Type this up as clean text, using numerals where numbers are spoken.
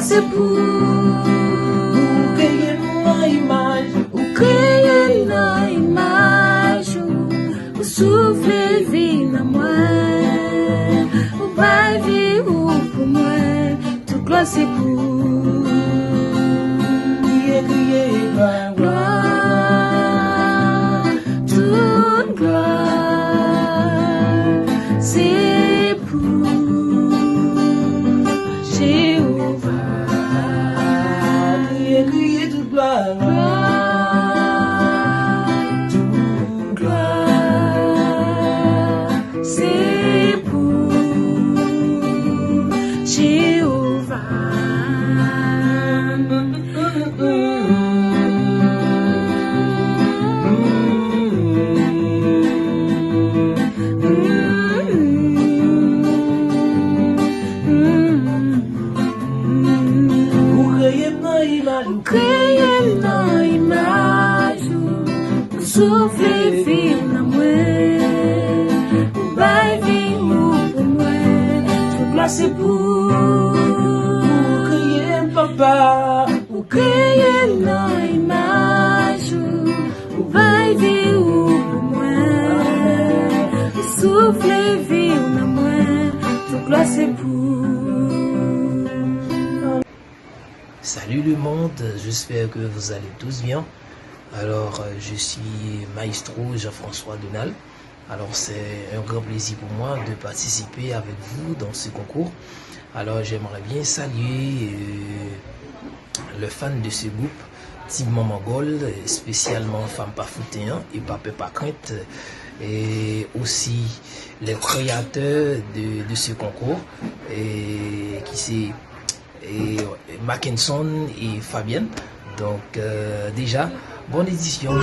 classe pour crier uma image, crier na imagem, o souffle vie na moi, o baile pour moi, tu classe pour crier gloire, toute gloire, c'est pour Jéhovah. crier de gloire, Toute gloire, c'est pour Jéhovah. crier uma image, Crier na imagem, o souffle vive na moi, o baile pour moi, toute gloire c'est pour crier papa, o crier na imagem, o baile pour moi, o souffle vive na moi, toute gloire c'est pour. Salut le monde, j'espère que vous allez tous bien. Alors, je suis Maestro Jean-François Donald. Alors, c'est un grand plaisir pour moi de participer avec vous dans ce concours. Alors, j'aimerais bien saluer le fan de ce groupe, Team Mongol, spécialement Femme Pafoutéen et Papé Pacrinte, et aussi les créateurs de ce concours, et qui c'est Mackinson et Fabienne. Donc déjà, bonne édition.